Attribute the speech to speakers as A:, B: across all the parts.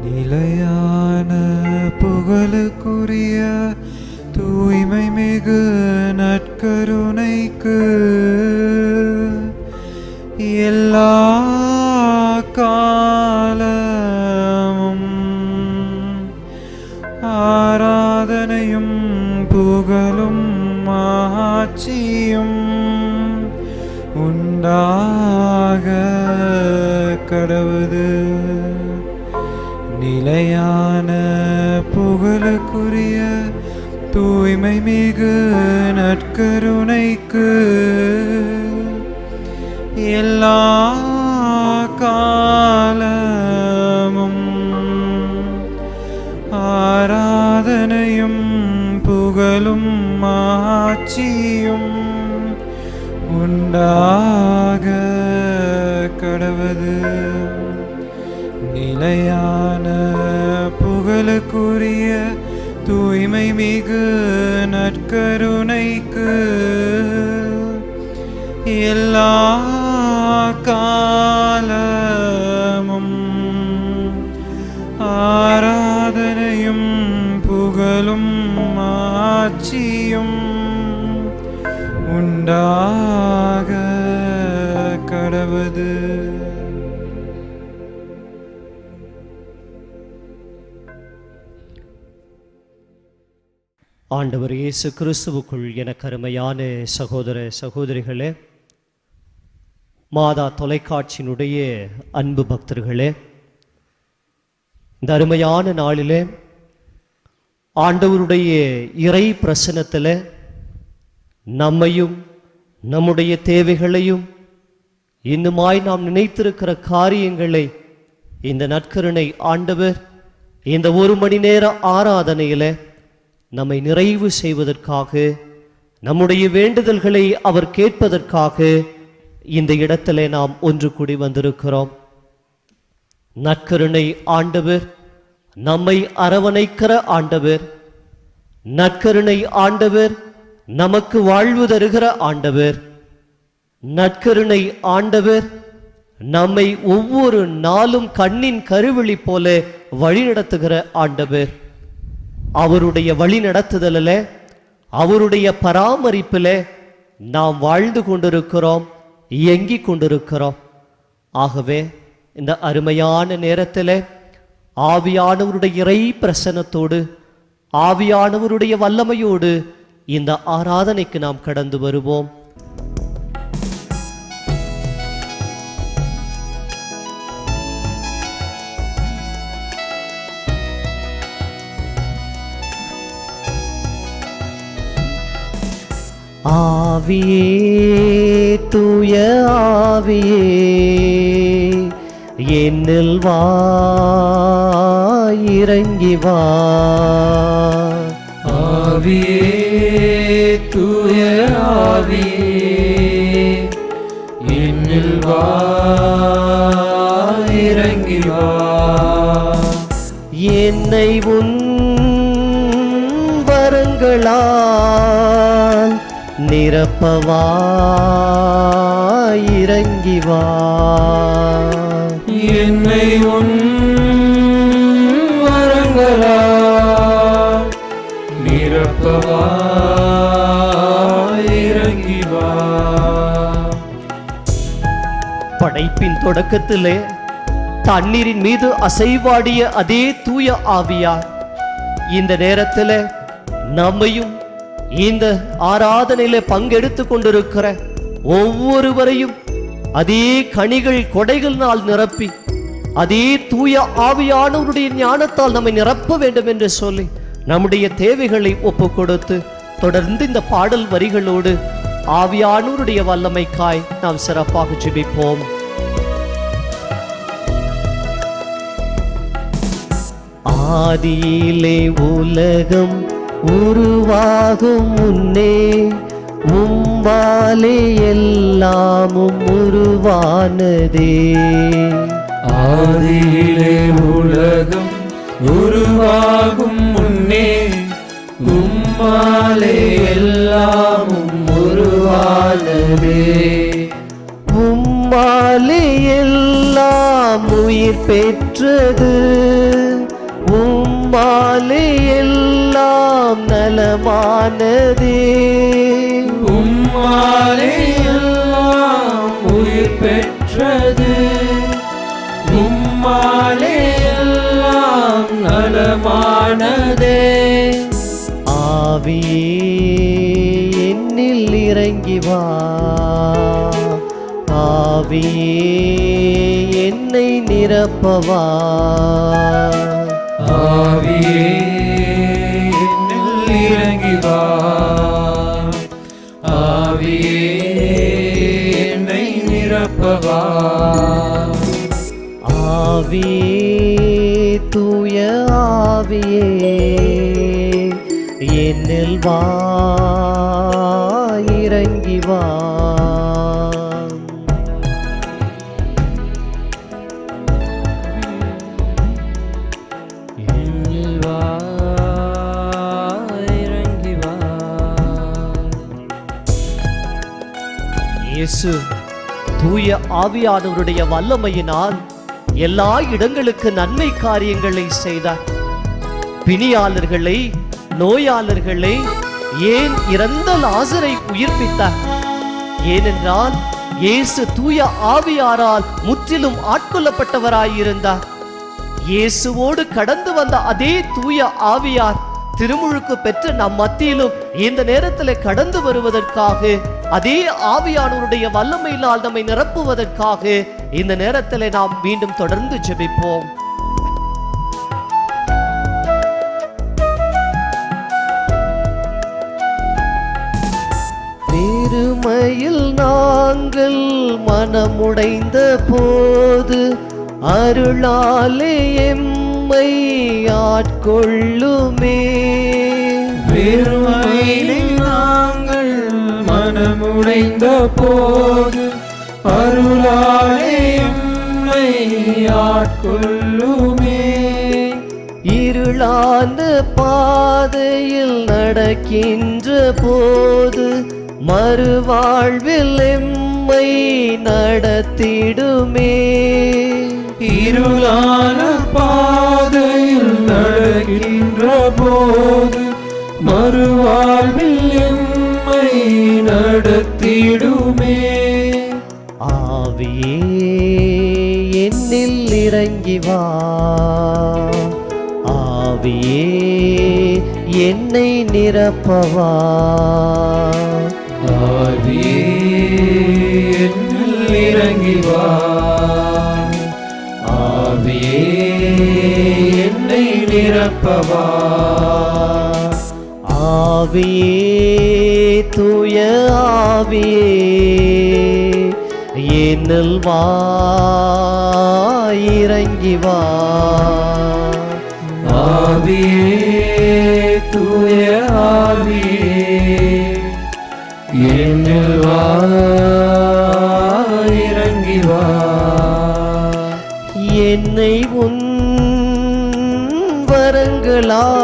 A: நிலையான புகழுக்குரிய தூய்மை மிகு நற்கருணைக்கு எல்லா காலமும் ஆராதனையும் புகழும் ஆட்சியும் உண்டாக கடவுது. நிலையான புகழுக்குரிய தூய்மை மிகு நற்கருணைக்கு எல்லா காலமும் ஆராதனையும் புகழும் ஆட்சியும் உண்டாக கடவுது. நிலையான புகழுக்குரிய தூய்மை மிகு நற்கருணைக்கு எல்லா காலமும் ஆராதனையும் புகழும் ஆட்சியும் உண்டாக கடவுது.
B: ஆண்டவர் இயேசு கிறிஸ்துவுக்குள் எனக்கு அருமையான சகோதர சகோதரிகளே, மாதா தொலைக்காட்சியினுடைய அன்பு பக்தர்களே, இந்த அருமையான நாளிலே ஆண்டவருடைய இறை பிரசன்னத்தில் நம்மையும் நம்முடைய தேவைகளையும் இன்னுமாய் நாம் நினைத்திருக்கிற காரியங்களை இந்த நற்கருணை ஆண்டவர் இந்த ஒரு மணி நேர ஆராதனையில் நம்மை நிறைவு செய்வதற்காக, நம்முடைய வேண்டுதல்களை அவர் கேட்பதற்காக இந்த இடத்திலே நாம் ஒன்று கூடி வந்திருக்கிறோம். நற்கருணை ஆண்டவர் நம்மை அரவணைக்கிற ஆண்டவர், நற்கருணை ஆண்டவர் நமக்கு வாழ்வு தருகிற ஆண்டவர், நற்கருணை ஆண்டவர் நம்மை ஒவ்வொரு நாளும் கண்ணின் கருவிழி போல வழிநடத்துகிற ஆண்டவர். அவருடைய வழி நடத்துதலில், அவருடைய பராமரிப்பில் நாம் வாழ்ந்து கொண்டிருக்கிறோம், இயங்கிக் கொண்டிருக்கிறோம். ஆகவே இந்த அருமையான நேரத்தில் ஆவியானவருடைய இறை பிரசன்னத்தோடு, ஆவியானவருடைய வல்லமையோடு இந்த ஆராதனைக்கு நாம் கடந்து வருவோம். ஆவியே, தூய ஆவியே, என்னில் வா, இறங்கி வா.
A: ஆவியே, தூய ஆவியே, என்னில் வா, இறங்கி வா.
B: என்னை உன் வரங்களால் நிரப்பவா, இறங்கி வா.
A: என்னை உன் வரங்களால் நிரப்பவா, இறங்கி வா.
B: படைப்பின் தொடக்கத்திலே தண்ணீரின் மீது அசைவாடிய அதே தூய ஆவியார் இந்த நேரத்தில் நம்மையும் இந்த ஆராதனையில பங்கெடுத்து கொண்டிருக்கிற ஒவ்வொருவரையும் அதே கனிகள் கொடைகளினால் நிரப்பி, அதே தூய ஆவியானவருடைய ஞானத்தால் நம்மை நிரப்ப வேண்டும் என்று சொல்லி நம்முடைய தேவைகளை ஒப்பு கொடுத்து தொடர்ந்து இந்த பாடல் வரிகளோடு ஆவியானவருடைய வல்லமைக்காய் நாம் சிறப்பாக ஜெபிப்போம். ஆதியிலே உலகம் உருவாகும் முன்னே உம்பாலே எல்லாமும் உருவானதே.
A: ஆதியிலே உலகம் உருவாகும் முன்னே உம்மாலே எல்லாமும் உருவானதே.
B: உம்மாலே எல்லாம் உயிர் பெற்றது, உம்மாலே எல்லாம் நலமானதே,
A: உம்மாலே எல்லாம் உயிர் பெற்றது, உம்மாலே எல்லாம் நலமானதே.
B: ஆவியே என்னில் இறங்கி வா, ஆவியே என்னை நிரப்பவா,
A: ஆவியே என்னில் இறங்கி வா, ஆவியே என்னை நிரப்பவா.
B: ஆவியே தூய ஆவியே என்னில் வா, இறங்கி வா.
A: என்னில் வா, இறங்கி வா.
B: இயேசு தூய ஆவியானவருடைய வல்லமையினால் எல்லா இடங்களுக்கு நன்மை காரியங்களை செய்தார். பிணியாளர்களை, நோயாளர்களை, ஏன் இறந்த லாசரை உயிர்ப்பித்தார். ஏனென்றால் இயேசு தூய ஆவியாரால் முற்றிலும் ஆட்கொள்ளப்பட்டவராயிருந்தார். இயேசுவோடு கடந்து வந்த அதே தூய ஆவியார் திருமுழுக்கு பெற்று நம் மத்தியிலும் இந்த நேரத்தில் கடந்து வருவதற்காக, அதே ஆவியானவருடைய வல்லமையினால் நம்மை நிரப்புவதற்காக இந்த நேரத்தில் நாம் மீண்டும் தொடர்ந்து ஜெபிப்போம். பெருமையில் நாங்கள் மனமுடைந்த போது அருளாலே எம்மை ஆட்கொள்ளுமே.
A: பெருமையிலே நாங்கள் மனமுடைந்த போது அருளாலே எம்மை ஆட்கொள்ளுமே.
B: இருளான பாதையில் நடக்கின்ற போது மறுவாழ்வில் எம்மை நடத்திடுமே.
A: இருளான பாதையில் நடக்கின்ற போது மறுவாழ்வில் எம்மை நடத்திடுமே.
B: ஆவியே என்னில் இறங்கி வா, ஆவியே என்னை நிரப்பவா,
A: ஆவியே என்னில் இறங்கி வா, ஆவியே என்னை நிரப்பவா.
B: ஆவியே தூய ஆவியே என்னில் வா, இறங்கி வா.
A: ஆவியே தூய ஆவியே என்னில் வா, இறங்கி வா.
B: என்னை உன்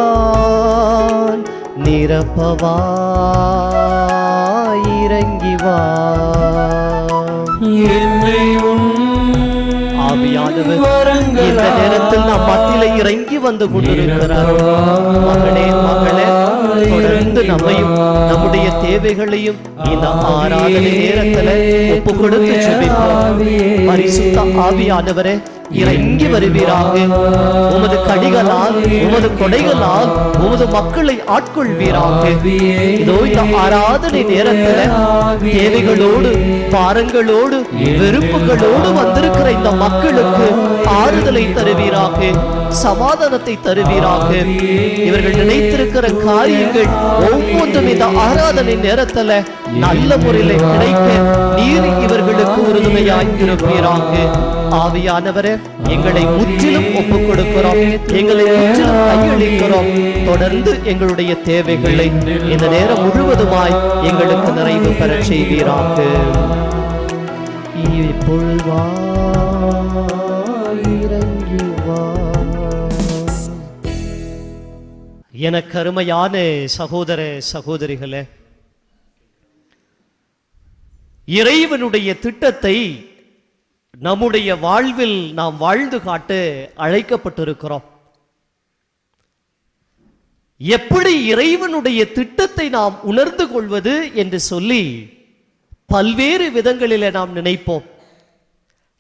B: வரங்களால் நிரப்பவா, இறங்கி வா.
A: என்னை உன்
B: ஆவியானவர் இந்த நேரத்தில் நாம் மத்தியிலே இறங்கி வந்து கொண்டிருக்கிறார். மகனே, மகளே, தொடர்ந்து நம்மையும் நம்முடைய தேவைகளையும் இந்த ஆராதனை நேரத்தில் ஒப்பு கொடுத்து ஜெபிப்போம். பரிசுத்த ஆவியானவரே, இறங்கி வருவீராக. உமது கடிகளால், உமது கொடைகளால் உமது மக்களை ஆட்கொள்வீராக. இதோ இந்த ஆராதனை நேரத்தில் தேவைகளோடு, பாரங்களோடு, வெறுப்புகளோடு வந்திருக்கிற இந்த மக்களுக்கு ஆறுதலை தருவீராக, சமாதானத்தை தருவீராக. இவர்கள் நினைத்திருக்கிற காரியங்கள் ஒவ்வொன்றும் இந்த ஆராதனை நேரத்துல நல்ல முறையில் கிடைக்க நீர் இவர்களுக்கு உறுதுணையாய் இருப்பீராக. ஆவியானவரே, எங்களை முற்றிலும் ஒப்புக் கொடுக்கிறோம், எங்களை முற்றிலும் கையளிக்கிறோம். தொடர்ந்து எங்களுடைய தேவைகளை இந்த நேரம் முழுவதுமாய் எங்களுக்கு நிறைவு பெற செய்வீராக. இப்பொழுது வா, இறங்கி வா. எனக்கு அருமையான சகோதர சகோதரிகளே, இறைவனுடைய திட்டத்தை நம்முடைய வாழ்வில் நாம் வாழ்ந்து காட்ட அழைக்கப்பட்டிருக்கிறோம். எப்படி இறைவனுடைய திட்டத்தை நாம் உணர்ந்து கொள்வது என்று சொல்லி பல்வேறு விதங்களில் நாம் நினைப்போம்.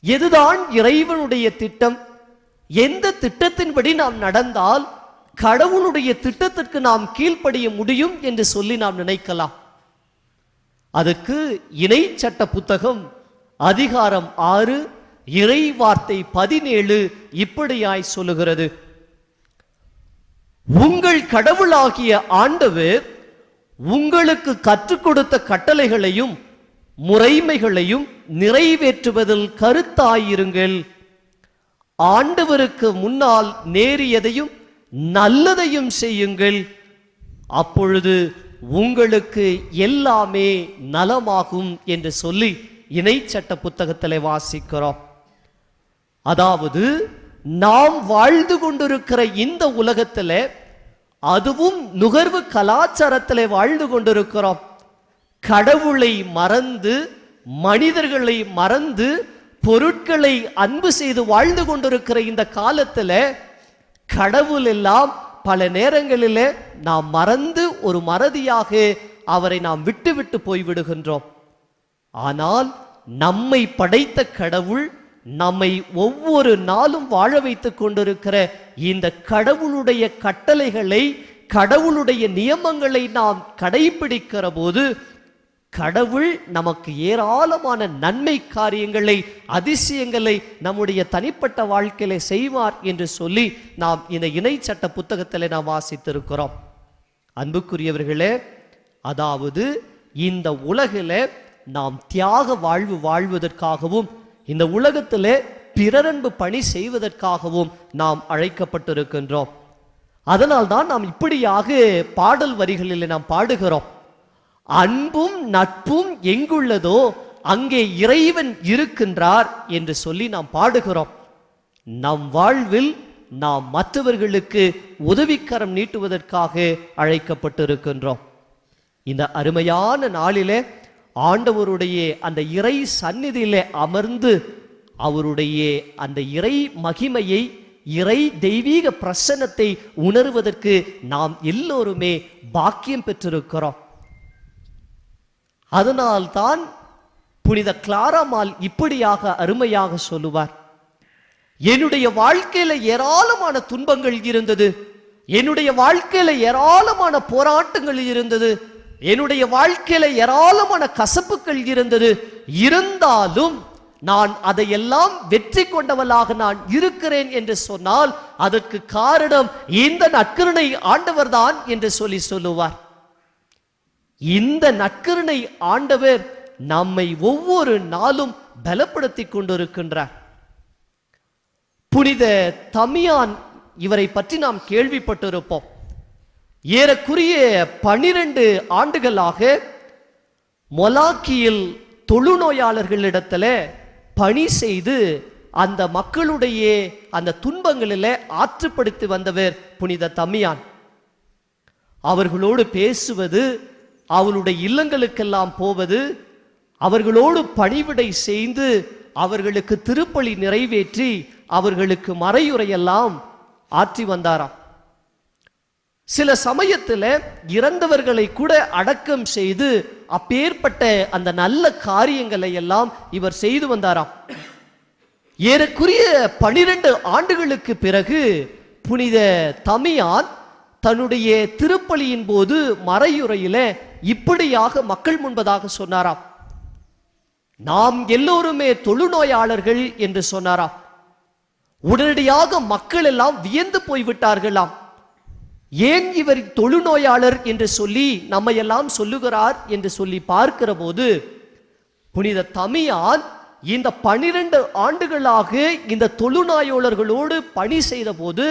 B: எதுதான் இறைவனுடைய திட்டம்? எந்த திட்டத்தின்படி நாம் நடந்தால் கடவுளுடைய திட்டத்திற்கு நாம் கீழ்ப்படிய முடியும் என்று சொல்லி நாம் நினைக்கலாம். அதுக்கு இணை சட்ட புத்தகம் அதிகாரம் 6 இறை வார்த்தை 17 இப்படியாய் சொல்லுகிறது: உங்கள் கடவுளாகிய ஆண்டவர் உங்களுக்கு கற்றுக் கொடுத்த கட்டளைகளையும் முறைமைகளையும் நிறைவேற்றுவதில் கருத்தாயிருங்கள். ஆண்டவருக்கு முன்னால் நேரியதையும் நல்லதையும் செய்யுங்கள். அப்பொழுது உங்களுக்கு எல்லாமே நலமாகும் என்று சொல்லி இணை சட்ட புத்தகத்திலே வாசிக்கிறோம். அதாவது நாம் வாழ்ந்து கொண்டிருக்கிற இந்த உலகத்திலே, அதுவும் நுகர்வு கலாச்சாரத்திலே வாழ்ந்து கொண்டிருக்கிறோம். கடவுளை மறந்து, மனிதர்களை மறந்து, பொருட்களை அன்பு செய்து வாழ்ந்து கொண்டிருக்கிற இந்த காலத்தில் கடவுள் எல்லாம் பல நேரங்களிலே நாம் மறந்து ஒரு மறதியாக அவரை நாம் விட்டு விட்டு போய்விடுகின்றோம். ஆனால் நம்மை படைத்த கடவுள் நம்மை ஒவ்வொரு நாளும் வாழ வைத்துக் கொண்டிருக்கிற இந்த கடவுளுடைய கட்டளைகளை, கடவுளுடைய நியமங்களை நாம் கடைபிடிக்கிற போது கடவுள் நமக்கு ஏராளமான நன்மை காரியங்களை, அதிசயங்களை நம்முடைய தனிப்பட்ட வாழ்க்கையில செய்வார் என்று சொல்லி நாம் இந்த இணை சட்ட புத்தகத்தில் நாம் வாசித்திருக்கிறோம். அன்புக்குரியவர்களே, அதாவது இந்த உலகிலே நாம் தியாக வாழ்வு வாழ்வதற்காகவும் இந்த உலகத்திலே பிறரன்பு பணி செய்வதற்காகவும் நாம் அழைக்கப்பட்டிருக்கின்றோம். அதனால்தான் நாம் இப்படியாக பாடல் வரிகளில் நாம் பாடுகிறோம்: அன்பும் நட்பும் எங்குள்ளதோ அங்கே இறைவன் இருக்கின்றார் என்று சொல்லி நாம் பாடுகிறோம். நம் வாழ்வில் நாம் மற்றவர்களுக்கு உதவிக்கரம் நீட்டுவதற்காக அழைக்கப்பட்டிருக்கின்றோம். இந்த அருமையான நாளிலே ஆண்டவருடைய அந்த இறை சந்நிதியிலே அமர்ந்து அவருடைய அந்த இறை மகிமையை, இறை தெய்வீக பிரசன்னத்தை உணர்வதற்கு நாம் எல்லோருமே பாக்கியம் பெற்றிருக்கிறோம். அதனால்தான் புனித கிளாராமால் இப்படியாக அருமையாக சொல்லுவார்: என்னுடைய வாழ்க்கையில ஏராளமான துன்பங்கள் இருந்தது, என்னுடைய வாழ்க்கையில ஏராளமான போராட்டங்கள் இருந்தது, என்னுடைய வாழ்க்கையில ஏராளமான கசப்புகள் இருந்தது, இருந்தாலும் நான் அதையெல்லாம் வெற்றி கொண்டவளாக நான் இருக்கிறேன் என்று சொன்னால் அதற்கு காரணம் இந்த நற்கருணை ஆண்டவர்தான் என்று சொல்லி சொல்லுவார். இந்த நற்கருணை ஆண்டவர் நம்மை ஒவ்வொரு நாளும் பலப்படுத்திக் கொண்டிருக்கின்றார். புனித தமியான் இவரை பற்றி நாம் கேள்விப்பட்டிருப்போம். ஏறக்குறைய 12 ஆண்டுகளாக மொலாக்கியில் தொழுநோயாளர்களிடத்தில் பணி செய்து அந்த மக்களுடைய அந்த துன்பங்களில் ஆற்றுப்படுத்தி வந்தவர் புனித தமியான். அவர்களோடு பேசுவது, அவளுடைய இல்லங்களுக்கெல்லாம் போவது, அவர்களோடு பணிவிடை செய்து அவர்களுக்கு திருப்பலி நிறைவேற்றி அவர்களுக்கு மறையுரையெல்லாம் ஆற்றி வந்தாராம். சில சமயத்தில் இறந்தவர்களை கூட அடக்கம் செய்து அப்பேற்பட்ட அந்த நல்ல காரியங்களை எல்லாம் இவர் செய்து வந்தாராம். ஏறக்குறைய 12 ஆண்டுகளுக்கு பிறகு புனித தமியான் தன்னுடைய திருப்பலியின் போது மறையுரையில இப்படியாக மக்கள் முன்பதாக சொன்னாராம்: நாம் எல்லோருமே தொழுநோயாளர்கள் என்று சொன்னாராம். உடனடியாக மக்கள் எல்லாம் வியந்து போய்விட்டார்களாம். ஏன் இவர் தொழுநோயாளர் என்று சொல்லி நம்மை எல்லாம் சொல்லுகிறார் என்று சொல்லி பார்க்கிற போது புனித தமியான் இந்த 12 ஆண்டுகளாக இந்த தொழுநோயாளர்களோடு பணி செய்த போது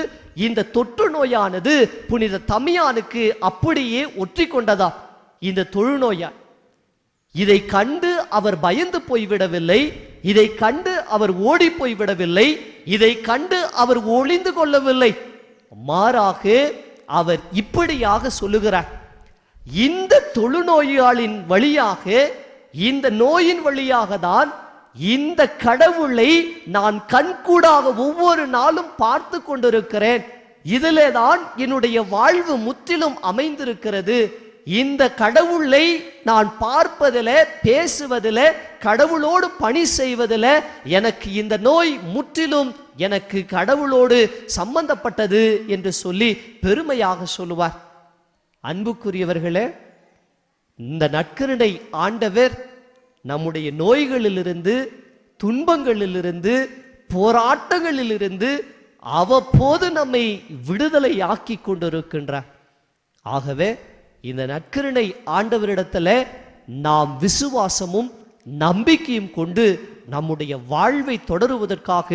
B: இந்த தொற்று நோயானது புனித தமியானுக்கு அப்படியே ஒற்றி கொண்டதா. இந்த தொழுநோயால் இதை கண்டு அவர் பயந்து போய்விடவில்லை, இதை கண்டு அவர் ஓடி போய்விடவில்லை, இதை கண்டு அவர் ஒளிந்து கொள்ளவில்லை. மாறாக அவர் இப்படியாக சொல்லுகிறார்: இந்த தொழுநோயாளின் வழியாக, இந்த நோயின் வழியாக தான் இந்த கடவுளை நான் கண்கூடாக ஒவ்வொரு நாளும் பார்த்து கொண்டிருக்கிறேன்.
C: இதிலே தான் என்னுடைய வாழ்வு முற்றிலும் அமைந்திருக்கிறது. இந்த கடவுளை நான் பார்ப்பதில், பேசுவதில், கடவுளோடு பணி செய்வதில் எனக்கு இந்த நோய் முற்றிலும் எனக்கு கடவுளோடு சம்பந்தப்பட்டது என்று சொல்லி பெருமையாக சொல்லுவார். அன்புக்குரியவர்களே, இந்த நற்கருணை ஆண்டவர் நம்முடைய நோய்களிலிருந்து, துன்பங்களிலிருந்து, போராட்டங்களிலிருந்து அவ்வப்போது நம்மை விடுதலை ஆக்கி கொண்டிருக்கின்றார். ஆகவே இந்த நற்கருணை ஆண்டவரிடத்துல நாம் விசுவாசமும் நம்பிக்கையும் கொண்டு நம்முடைய வாழ்வை தொடருவதற்காக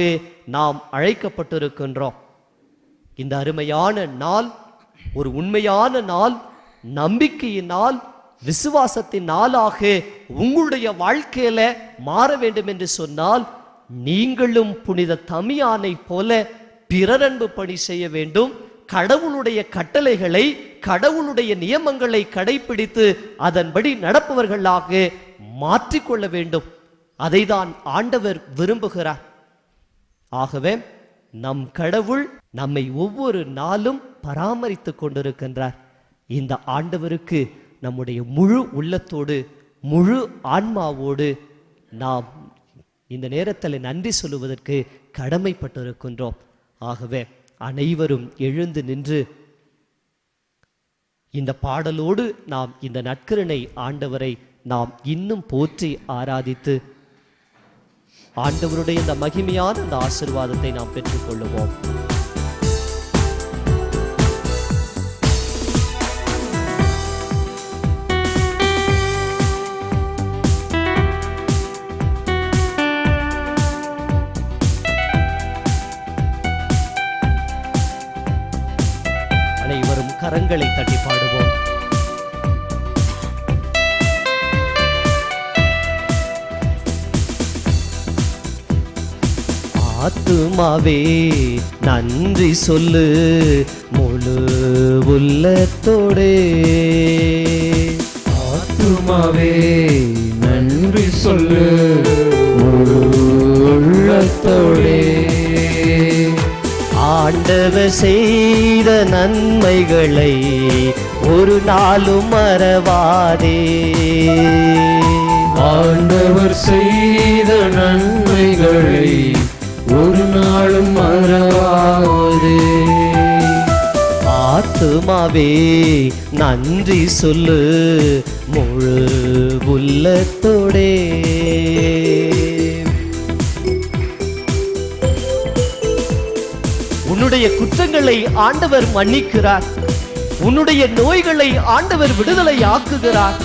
C: நாம் அழைக்கப்பட்டிருக்கின்றோம். இந்த அருமையான நாள் ஒரு உண்மையான நாள், நம்பிக்கையின் நாள், விசுவாசத்தின் நாளாக உங்களுடைய வாழ்க்கையில மாற வேண்டும் என்று சொன்னால் நீங்களும் புனித தமியானை போல பிறரன்பு பணி செய்ய வேண்டும். கடவுளுடைய கட்டளைகளை, கடவுளுடைய நியமங்களை கடைபிடித்து அதன்படி நடப்பவர்களாக மாற்றிக்கொள்ள வேண்டும். அதைதான் ஆண்டவர் விரும்புகிறார். ஆகவே நம் கடவுள் நம்மை ஒவ்வொரு நாளும் பராமரித்து கொண்டிருக்கின்றார். இந்த ஆண்டவருக்கு நம்முடைய முழு உள்ளத்தோடு, முழு ஆன்மாவோடு நாம் இந்த நேரத்தில் நன்றி சொல்லுவதற்கு கடமைப்பட்டிருக்கின்றோம். ஆகவே அனைவரும் எழுந்து நின்று இந்த பாடலோடு நாம் இந்த நற்கருணை ஆண்டவரை நாம் இன்னும் போற்றி ஆராதித்து ஆண்டவருடைய இந்த மகிமையான இந்த ஆசீர்வாதத்தை நாம் பெற்றுக்கொள்ளுவோம். அனைவரும் கரங்களை தட்டி பாடுவோம். ஆத்துமாவே நன்றி சொல்லு முழு உள்ளத்தோடே.
A: ஆத்துமாவே நன்றி சொல்லு முழு உள்ளத்தோடே.
C: ஆண்டவர் செய்த நன்மைகளை ஒரு நாளும் மறவாதே.
A: ஆண்டவர் செய்த நன்மைகளை ஒரு நாளும் மறவாதே.
C: ஆத்துமாவே நன்றி சொல்லு முழு உள்ளத்தோடே. உன்னுடைய குற்றங்களை ஆண்டவர் மன்னிக்கிறார். உன்னுடைய நோய்களை ஆண்டவர் விடுதலை ஆக்குகிறார்.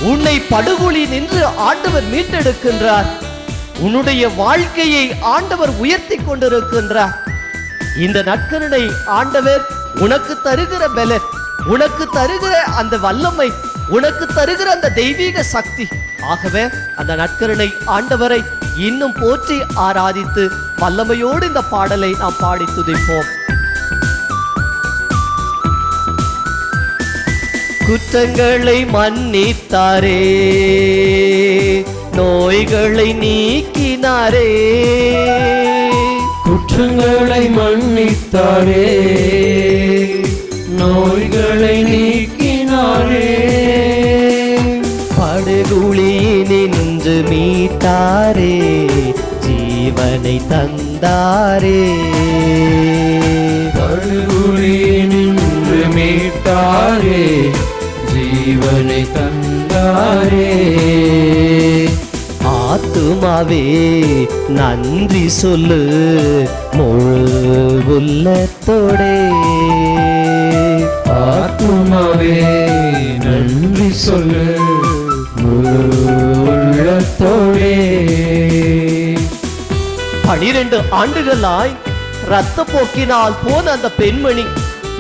C: உன்னை படுகொலி நின்று ஆண்டவர் மீட்டெடுக்கின்றார். உன்னுடைய வாழ்க்கையை ஆண்டவர் உயர்த்தி கொண்டிருக்கின்றார். இந்த நற்கருணை ஆண்டவர் உனக்கு தருகிற பலன், உனக்கு தருகிற அந்த வல்லமை, உனக்கு தருகிற அந்த தெய்வீக சக்தி. ஆகவே அந்த நற்கருணை ஆண்டவரை இன்னும் போற்றி ஆராதித்து வல்லமையோடு இந்த பாடலை நாம் பாடி துதிப்போம். குற்றங்களை மன்னித்தாரே, நோய்களை நீக்கினாரே.
A: குற்றங்களை மன்னித்தாரே, நோய்களை நீக்கினாரே.
C: படுகுழி நின்று மீட்டாரே, ஜீவனை தந்தாரே.
A: படுகுழி நின்று மீட்டாரே, ஜீவனை தந்தாரே.
C: ஆத்துமாவே நன்றி சொல்லு முழு உள்ளத்தோடே.
A: ஆத்துமாவே நன்றி சொல்லு முழு உள்ளத்தோடே.
C: 12 ஆண்டுகளாய் இரத்த போக்கினால் போன அந்த பெண்மணி,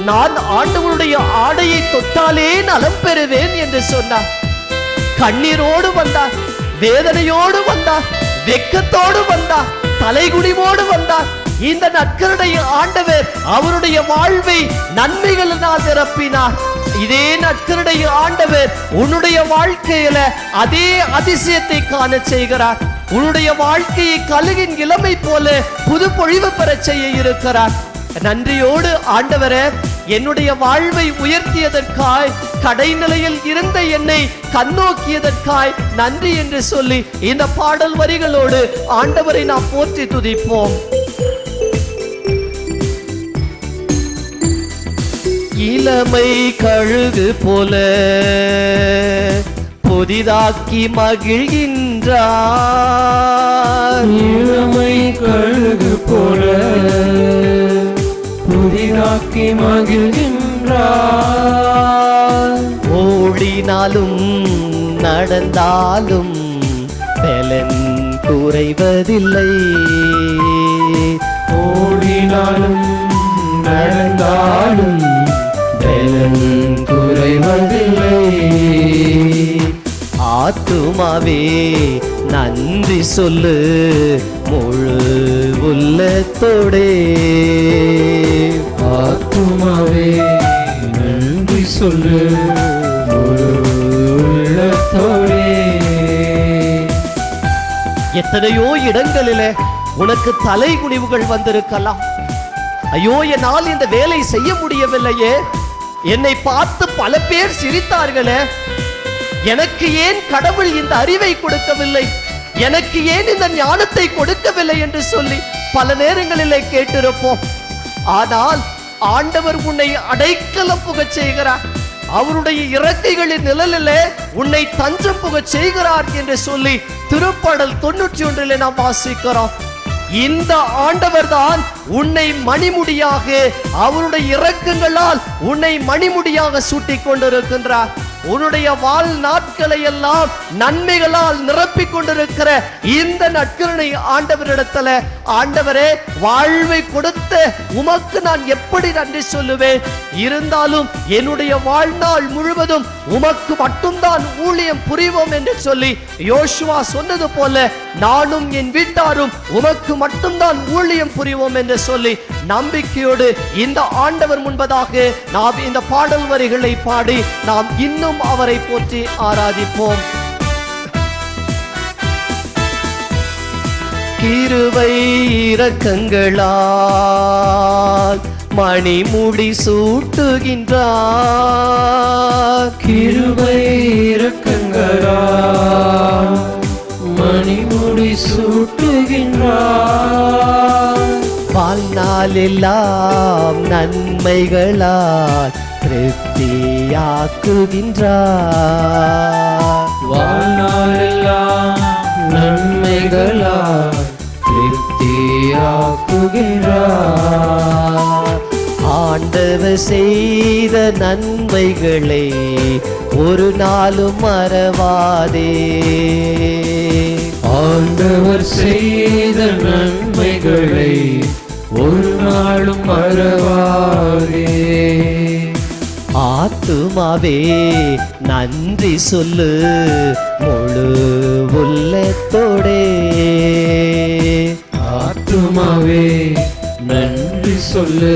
C: நான் ஆண்டவருடைய ஆடையை தொட்டாலே நலம் பெறுவேன் என்று சொன்னார். கண்ணீரோடு வந்தார், வேதனையோடு வந்தார், வெட்கத்தோடு வந்தார், தலைகுனிவோடு வந்தார். இந்த நற்கருணை ஆண்டவர் அவருடைய வாழ்வை நன்மைகளினால் நிரப்பினார். இதே நற்கருணை ஆண்டவர் உன்னுடைய வாழ்க்கையில அதே அதிசயத்தை காண செய்கிறார். உன்னுடைய வாழ்க்கையை கழுகின் இளமை போல புது பொழிவு பெற செய்ய இருக்கிறார். நன்றியோடு ஆண்டவரே, என்னுடைய வாழ்வை உயர்த்தியதற்காய், கடைநிலையில் இருந்த என்னை கண்ணோக்கியதற்காய் நன்றி என்று சொல்லி இந்த பாடல் வரிகளோடு ஆண்டவரை நாம் போற்றி துதிப்போம். இளமை கழுகு போல புதிதாக்கி மகிழ்கின்றார்.
A: இளமை கழுகு போல புதிதாக்கி மகிழ்கின்றார்.
C: ஓடினாலும் நடந்தாலும் பலன் குறைவதில்லை.
A: ஓடினாலும் நடந்தாலும் பலன் குறைவதில்லை.
C: ஆத்துமாவே நன்றி சொல்லு முழு உள்ளத்தோடே.
A: ஆத்துமாவே நன்றி சொல்லு முழு உள்ளத்தோடே.
C: எத்தனையோ இடங்களிலே உனக்கு தலை குனிவுகள் வந்திருக்கலாம். ஐயோ, என்னால் இந்த வேலை செய்ய முடியவில்லையே, என்னை பார்த்து பல பேர் சிரித்தார்களே, எனக்கு ஏன் கடவுள் இந்த அறிவை கொடுக்கவில்லை, எனக்கு ஏன் இந்த ஞானத்தை கொடுக்கவில்லை என்று சொல்லி பல நேரங்களிலே கேட்டிருப்போம். ஆனால் ஆண்டவர் உன்னை அடைக்கலம் புகச் செய்கிறார். அவருடைய இறக்கைகளின் நிழலிலே உன்னை தஞ்சம் புகச் செய்கிறார் என்று சொல்லி திருப்பாடல் 91 நாம் வாசிக்கிறோம். இந்த ஆண்டவர் தான் உன்னை மணிமுடியாக, அவருடைய இரக்கங்களால் உன்னை மணிமுடியாக சூட்டிக் கொண்டிருக்கின்றார். உன்னுடைய வாழ் நாட்களை எல்லாம் நன்மைகளால் நிரப்பிக் கொண்டிருக்கிற இந்த நற்கருணை ஆண்டவரிடத்துல, ஆண்டவரே, வாழ்வை கொடுத்த உமக்கு நான் எப்படி நன்றி சொல்லுவேன்? இருந்தாலும் என்னுடைய வாழ்நாள் முழுவதும் உமக்கு மட்டும்தான் ஊழியம் புரிவோம் என்று சொல்லி யோசுவா சொன்னது போல நானும் என் வீட்டாரும் உமக்கு மட்டும்தான் ஊழியம் புரிவோம் என்று சொல்லி நம்பிக்கையோடு இந்த ஆண்டவர் முன்பதாக நாம் இந்த பாடல் வரிகளை பாடி நாம் இன்னும் அவரை போற்றி ஆராதிப்போம். கிருபை இரக்கங்களால் மணிமுடி சூட்டுகின்றார்.
A: கிருபை இரக்கங்களால் மணிமுடி சூட்டுகின்றார்.
C: வாழ்நாளெல்லாம் நன்மைகளால் திருப்தியாக்குகின்றார்.
A: வாழ்நாளெல்லாம் நன்மைகளால் திருப்தியாக்குகின்றார்.
C: ஆண்டவர் செய்த நன்மைகளை ஒரு நாளும் மறவாதே.
A: ஆண்டவர் செய்த நன்மைகளை ஒரு நாளும் மறவாதே.
C: ஆத்துமாவே நன்றி சொல்லு முழு உள்ளத்தோடே.
A: ஆத்துமாவே நன்றி சொல்லு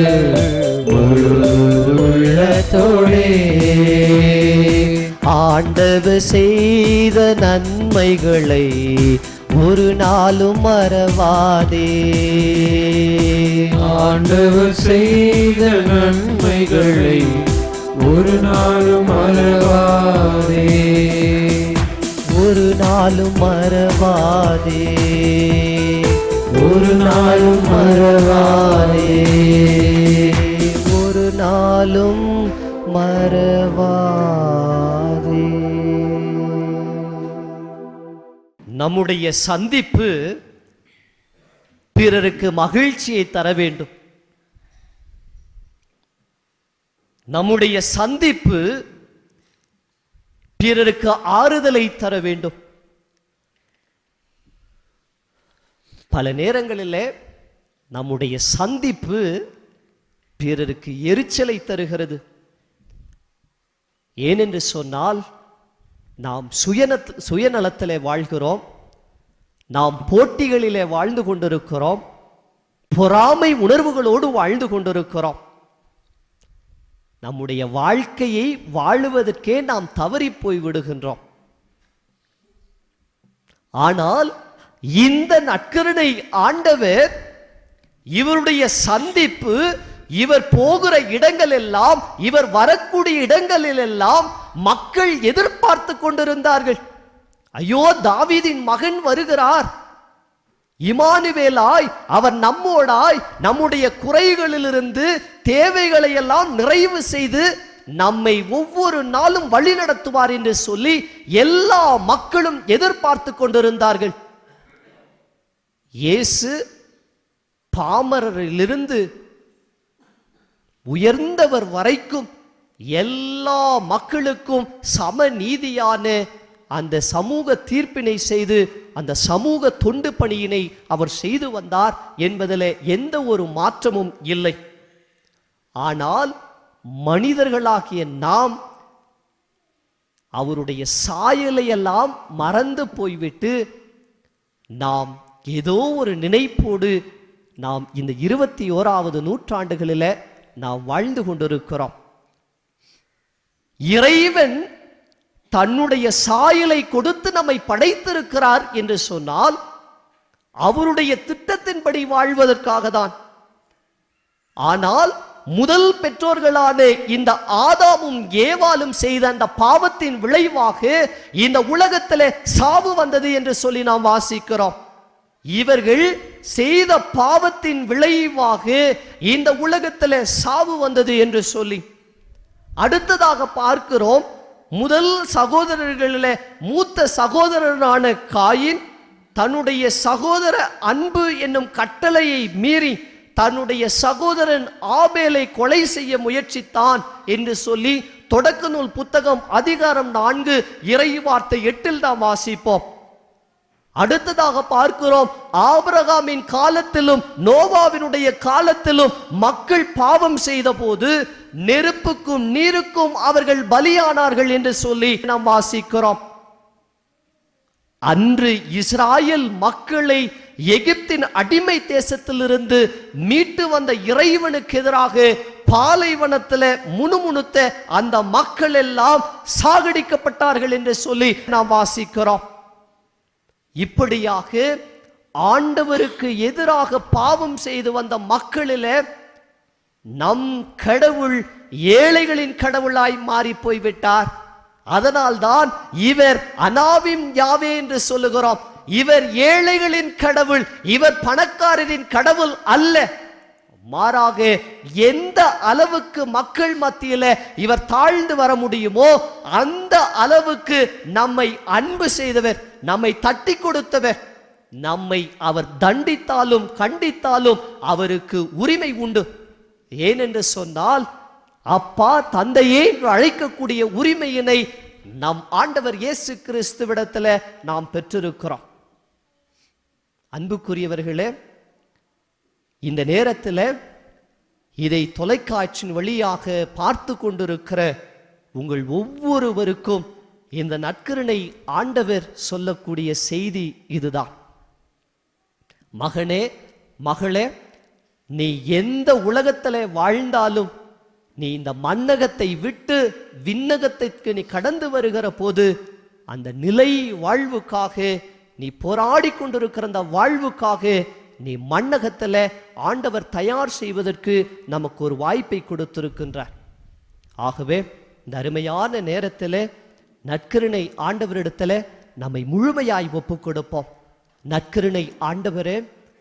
A: முழு உள்ளத்தோடே.
C: ஆண்டவர் செய்த நன்மைகளை ஒரு நாளும் மறவாதே.
A: ஆண்டவர் செய்த நன்மைகளை ஒரு நாளும் மறவாதே.
C: ஒரு நாளும் மறவாதே.
A: ஒரு நாளும் மறவாதே.
C: ஒரு நாளும் மறவாதே. நம்முடைய சந்திப்பு பிறருக்கு மகிழ்ச்சியை தர வேண்டும். நம்முடைய சந்திப்பு பிறருக்கு ஆறுதலை தர வேண்டும். பல நேரங்களில் நம்முடைய சந்திப்பு பிறருக்கு எரிச்சலை தருகிறது. ஏனென்று சொன்னால் நாம் சுயநலத்திலே வாழ்கிறோம், நாம் போட்டிகளிலே வாழ்ந்து கொண்டிருக்கிறோம், பொறாமை உணர்வுகளோடு வாழ்ந்து கொண்டிருக்கிறோம். நம்முடைய வாழ்க்கையை வாழுவதற்கே நாம் தவறி போய் விடுகின்றோம். ஆனால் இந்த நற்கருணை ஆண்டவர் இவருடைய சந்திப்பு இவர் போகிற இடங்கள் எல்லாம், இவர் வரக்கூடிய இடங்களில் எல்லாம் மக்கள் எதிர்பார்த்து கொண்டிருந்தார்கள். ஐயோ, தாவீதின் மகன் வருகிறார், இமானுவேலாய், அவர் நம்மோடாய் நம்முடைய குறைகளிலிருந்து தேவைகளை எல்லாம் நிறைவு செய்து நம்மை ஒவ்வொரு நாளும் வழி நடத்துவார் என்று சொல்லி எல்லா மக்களும் எதிர்பார்த்து கொண்டிருந்தார்கள். இயேசு பாமரரிலிருந்து உயர்ந்தவர் வரைக்கும் எல்லா மக்களுக்கும் சமநீதியான அந்த சமூக தீர்ப்பினை செய்து அந்த சமூக தொண்டு பணியினை அவர் செய்து வந்தார் என்பதில் எந்த ஒரு மாற்றமும் இல்லை. ஆனால் மனிதர்களாகிய நாம் அவருடைய சாயலை எல்லாம் மறந்து போய்விட்டு நாம் ஏதோ ஒரு நினைப்போடு நாம் இந்த 21வது நூற்றாண்டுகளில் நாம் வாழ்ந்து கொண்டிருக்கிறோம். இறைவன் தன்னுடைய சாயலை கொடுத்து நம்மை படைத்திருக்கிறார் என்று சொன்னால் அவருடைய திட்டத்தின்படி வாழ்வதற்காக தான். ஆனால் முதல் பெற்றோர்களான இந்த ஆதாமும் ஏவாளும் செய்த அந்த பாவத்தின் விளைவாக இந்த உலகத்தில் சாவு வந்தது என்று சொல்லி நாம் வாசிக்கிறோம். இவர்கள் செய்த பாவத்தின் விளைவாக இந்த உலகத்தில் சாவு வந்தது என்று சொல்லி அடுத்ததாக பார்க்கிறோம். முதல் சகோதரர்களில் மூத்த சகோதரரான காயின் தன்னுடைய சகோதர அன்பு என்னும் கட்டளையை மீறி தன்னுடைய சகோதரன் ஆபேலை கொலை செய்ய முயற்சித்தான் என்று சொல்லி தொடக்க நூல் புத்தகம் அதிகாரம் 4 இறைவார்த்தை 8 தான் வாசிப்போம். அடுத்ததாக பார்க்கிறோம், ஆபிரகாமின் காலத்திலும் நோவாவினுடைய காலத்திலும் மக்கள் பாவம் செய்த போது நெருப்புக்கும் நீருக்கும் அவர்கள் பலியானார்கள் என்று சொல்லி நாம் வாசிக்கிறோம். அன்று இஸ்ராயல் மக்களை எகிப்தின் அடிமை தேசத்திலிருந்து மீட்டு வந்த இறைவனுக்கு எதிராக பாலைவனத்தில் முணுமுணுத்த அந்த மக்கள் எல்லாம் சாகடிக்கப்பட்டார்கள் என்று சொல்லி நாம் வாசிக்கிறோம். இப்படியாக ஆண்டவருக்கு எதிராக பாவம் செய்து வந்த மக்களில் நம் கடவுள் ஏழைகளின் கடவுளாய் மாறி போய்விட்டார். அதனால்தான் இவர் அனாவிம் யாவே என்று சொல்லுகிறோம். இவர் ஏழைகளின் கடவுள், இவர் பணக்காரரின் கடவுள் அல்ல. மாறாக எந்த அளவுக்கு மக்கள் மத்தியில் இவர் தாழ்ந்து வர முடியுமோ அந்த அளவுக்கு நம்மை அன்பு செய்தவர், நம்மை தட்டி கொடுத்தவர். நம்மை அவர் தண்டித்தாலும் கண்டித்தாலும் அவருக்கு உரிமை உண்டு. ஏனென்று சொன்னால் அப்பா தந்தையே அழைக்கக்கூடிய உரிமையினை நம் ஆண்டவர் இயேசு கிறிஸ்துவிடத்தில் நாம் பெற்றிருக்கிறோம். அன்புக்குரியவர்களே, இந்த நேரத்தில் இதை தொலைக்காட்சியின் வழியாக பார்த்து கொண்டிருக்கிற உங்கள் ஒவ்வொருவருக்கும் இந்த நற்கருணை ஆண்டவர் சொல்லக்கூடிய செய்தி இதுதான். மகனே, மகளே, நீ எந்த உலகத்தில் வாழ்ந்தாலும் நீ இந்த மண்ணகத்தை விட்டு விண்ணகத்திற்கு நீ கடந்து வருகிற போது அந்த நிலை வாழ்வுக்காக நீ போராடி கொண்டிருக்கிற அந்த வாழ்வுக்காக நீ மண்ணகத்தில் ஆண்டவர் தயார் செய்வதற்கு நமக்கு ஒரு வாய்ப்பை கொடுத்திருக்கின்றார். ஆகவே இந்த அருமையான நேரத்தில் நற்கருணை ஆண்டவரிடத்தில் நம்மை முழுமையாய் ஒப்பு கொடுப்போம். நற்கருணை ஆண்டவரே,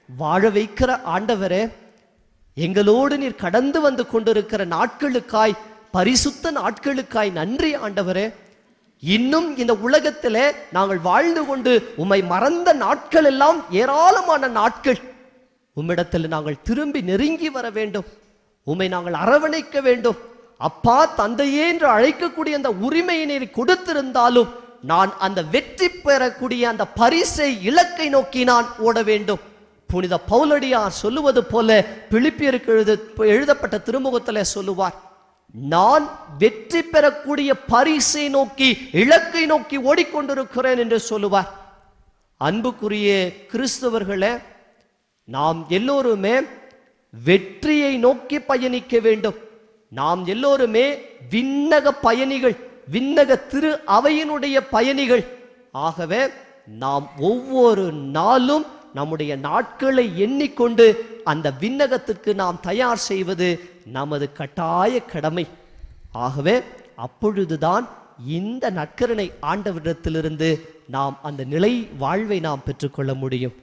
C: வாழ வைக்கிற ஆண்டவரே, எங்களோடு நீர் கடந்து வந்து கொண்டிருக்கிற நாட்களுக்காய், பரிசுத்த நாட்களுக்காய் நன்றி ஆண்டவரே. இன்னும் இந்த உலகத்தில் நாங்கள் வாழ்ந்து கொண்டு உம்மை மறந்த நாட்கள் எல்லாம் ஏராளமான நாட்கள். உம்மிடத்தில் நாங்கள் திரும்பி நெருங்கி வர வேண்டும், உம்மை நாங்கள் அரவணைக்க வேண்டும். அப்பா தந்தையே என்று அழைக்கக்கூடிய அந்த உரிமையை நீர் கொடுத்திருந்தாலும் நான் அந்த வெற்றி பெறக்கூடிய அந்த பரிசை இலக்கை நோக்கி நான் ஓட வேண்டும். புனித பவுலடியார் சொல்லுவது போல பிலிப்பியருக்கு எழுதப்பட்ட திருமுகத்தில் சொல்லுவார், நான் வெற்றி பெறக்கூடிய பரிசை நோக்கி இலக்கை நோக்கி ஓடிக்கொண்டிருக்கிறேன் என்று சொல்லுவார். அன்புக்குரிய கிறிஸ்தவர்களே, நாம் எல்லோருமே வெற்றியை நோக்கி பயணிக்க வேண்டும். நாம் எல்லோருமே விண்ணக பயணிகள், விண்ணக திரு அவையினுடைய பயணிகள். ஆகவே நாம் ஒவ்வொரு நாளும் நம்முடைய நாட்களை எண்ணிக்கொண்டு அந்த விண்ணகத்திற்கு நாம் தயார் செய்வது நமது கட்டாய கடமை. ஆகவே அப்பொழுதுதான் இந்த நற்கருணை ஆண்டவரிடத்திலிருந்து நாம் அந்த நிலை வாழ்வை நாம் பெற்றுக்கொள்ள முடியும்.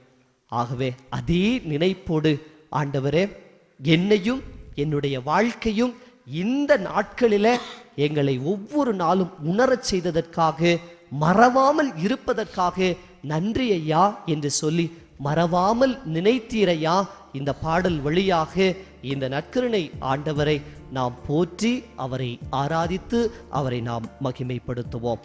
C: ஆகவே அதே நினைப்போடு, ஆண்டவரே, என்னையும் என்னுடைய வாழ்க்கையும் இந்த நாட்களில எங்களை ஒவ்வொரு நாளும் உணரச் செய்ததற்காக, மறவாமல் இருப்பதற்காக நன்றி ஐயா என்று சொல்லி, மறவாமல் நினைத்தீரையா இந்த பாடல் வழியாக இந்த நற்கருணை ஆண்டவரை நாம் போற்றி அவரை ஆராதித்து அவரை நாம் மகிமைப்படுத்துவோம்.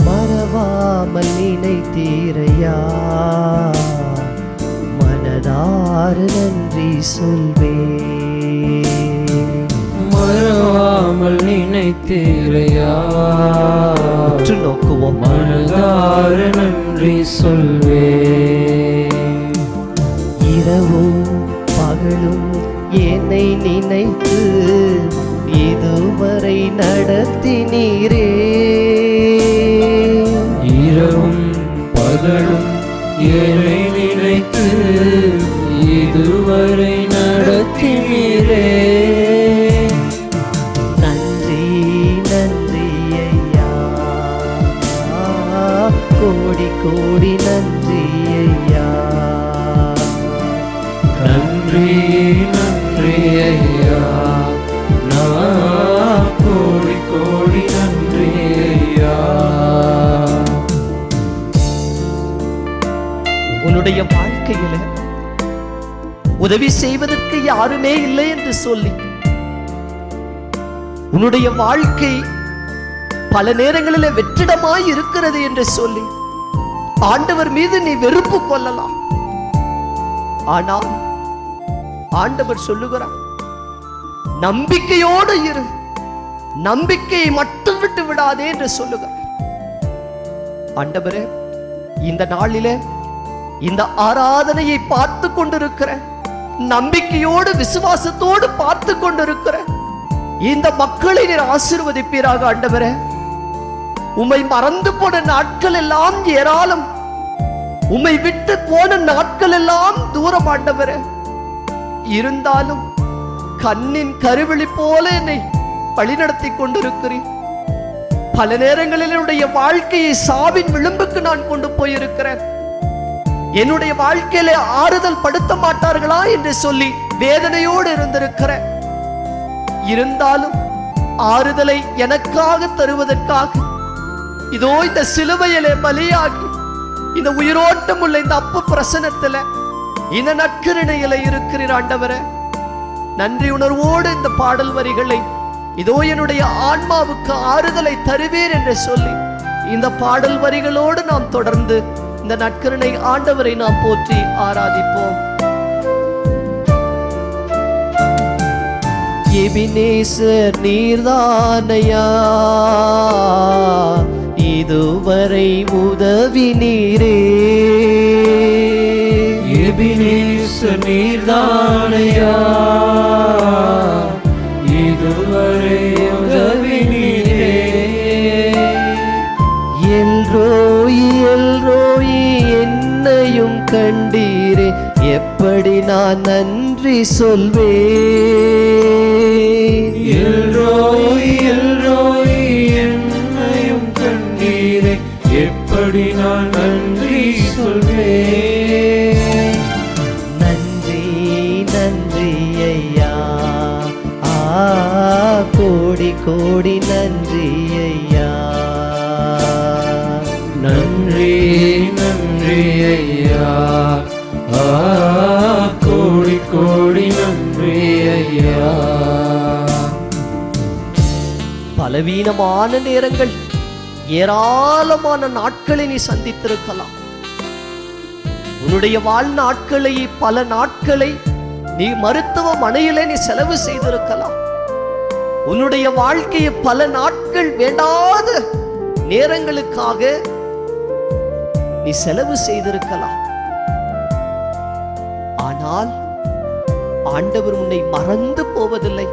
C: மறவாமல் நினைத்தீரையா, மனதார நன்றி சொல்வே.
A: மறவாமல் நினைத்தீரையா,
C: உற்று நோக்குவோம்.
A: மனதார நன்றி சொல்வே.
C: இரவும் பகலும் என்னை நினைத்து இதுவரை நடத்தினீரே.
A: இரவும் பகலும் என்னை நினைத்து இதுவரை நடத்தினீரே.
C: நன்றி நன்றி ஐயா, கோடி கோடி நன்றி ஐயா.
A: நன்றி நன்றி ஐயா, நான் கோடி கோடி நன்றி ஐயா.
C: உன்னுடைய வாழ்க்கையில உதவி செய்வதற்கு யாருமே இல்லை என்று சொல்லி, உன்னுடைய வாழ்க்கை பல நேரங்களில் வெற்றிடமாய் இருக்கிறது என்று சொல்லி ஆண்டவர் மீது நீ வெறுப்பு கொள்ளலாம். ஆனால் ஆண்டவர் சொல்லுகிறார், நம்பிக்கையோடு இரு, நம்பிக்கையை மட்டும் விட்டு விடாதே என்று சொல்லுகிறார். ஆண்டவரே, இந்த நாளிலே இந்த ஆராதனையை பார்த்து கொண்டிருக்கிற, நம்பிக்கையோடு விசுவாசத்தோடு பார்த்து கொண்டிருக்கிற இந்த மக்களை நீர் ஆசீர்வதிப்பீராக. ஆண்டவரே, உம்மை மறந்து போன நாட்கள் எல்லாம் ஏராளம், உம்மை விட்டு போன நாட்கள் எல்லாம் தூரம். ஆண்டவரே, இருந்தாலும் கண்ணின் கருவிழி போல என்னை வழிநடத்தி கொண்டிருக்கிறேன். பல நேரங்களில் என்னுடைய வாழ்க்கையை சாவின் விளிம்புக்கு நான் கொண்டு போயிருக்கிறேன். என்னுடைய வாழ்க்கையில ஆறுதல் படுத்த மாட்டார்களா என்று சொல்லி வேதனையோடு இருந்திருக்கிறேன். இருந்தாலும் ஆறுதலை எனக்காக தருவதற்காக இதோ இந்த சிலுவையிலே பலியாகி இந்த உயிரோட்டம் உள்ள இந்த அப்பு பிரசனத்துல இந்த நற்கருணையில இருக்கிறீர். ஆண்டவரே, நன்றி உணர்வோடு இந்த பாடல் வரிகளை இதோ என்னுடைய ஆன்மாவுக்கு ஆறுதலை தருவீர் என்று சொல்லி இந்த பாடல் வரிகளோடு நாம் தொடர்ந்து இந்த நற்கருணை ஆண்டவரை நாம் போற்றி ஆராதிப்போம். எபினேசர் நீர்தானையா, இதுவரை உதவி நீரே.
A: எபினேசர் நீர்தானையா, இதுவரை உதவி நீரே.
C: எல்ரோயி எல்ரோயி என்னையும் கண்டீரே, எப்படி நான் நன்றி சொல்வேன்.
A: எல்ரோயி எல்ரோயி என்னையும் கண்டீரே, எப்படி நான் நன்றி சொல்வேன்.
C: நன்றி நன்றி ஐயா, கோடி கோடி நன்றி ஐயா.
A: நன்றி நன்றி ஐயா, கோடி கோடி நன்றி ஐயா.
C: பலவீனமான நேரங்கள், ஏராளமான நாட்களை நீ சந்தித்திருக்கலாம். உன்னுடைய வாழ்நாட்களை, பல நாட்களை நீ மருத்துவமனையிலே நீ செலவு செய்திருக்கலாம். உன்னுடைய வாழ்க்கையை பல நாட்கள் வேண்டாத நேரங்களுக்காக நீ செலவு செய்திருக்கலாம். ஆனால் ஆண்டவர் உன்னை மறந்து போவதில்லை.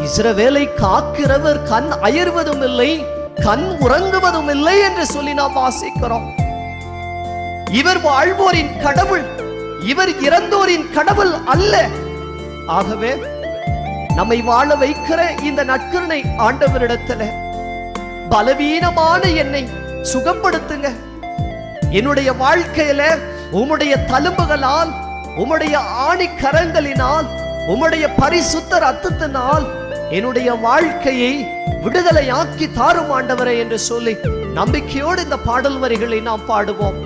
C: இஸ்ரவேலை காக்கிறவர் கண் அயர்வதும் இல்லை, கண் உறங்குவதும் இல்லை என்று சொல்லி நாம் வாசிக்கிறோம். இவர் வாழ்வோரின் கடவுள், இவர் இறந்தோரின் கடவுள் அல்ல. ஆகவே நம்மை வாழ வைக்கிற இந்த நற்கருணை ஆண்டவரிடத்துல பலவீனமான என்னை சுகப்படுத்துங்க. என்னுடைய வாழ்க்கையில உம்முடைய தழும்புகளால், உம்முடைய ஆணி கரங்களினால், உம்முடைய பரிசுத்த ரத்தத்தினால் என்னுடைய வாழ்க்கையை விடுதலையாக்கி தாரும் ஆண்டவரே என்று சொல்லி நம்பிக்கையோடு இந்த பாடல் வரிகளை நாம் பாடுவோம்.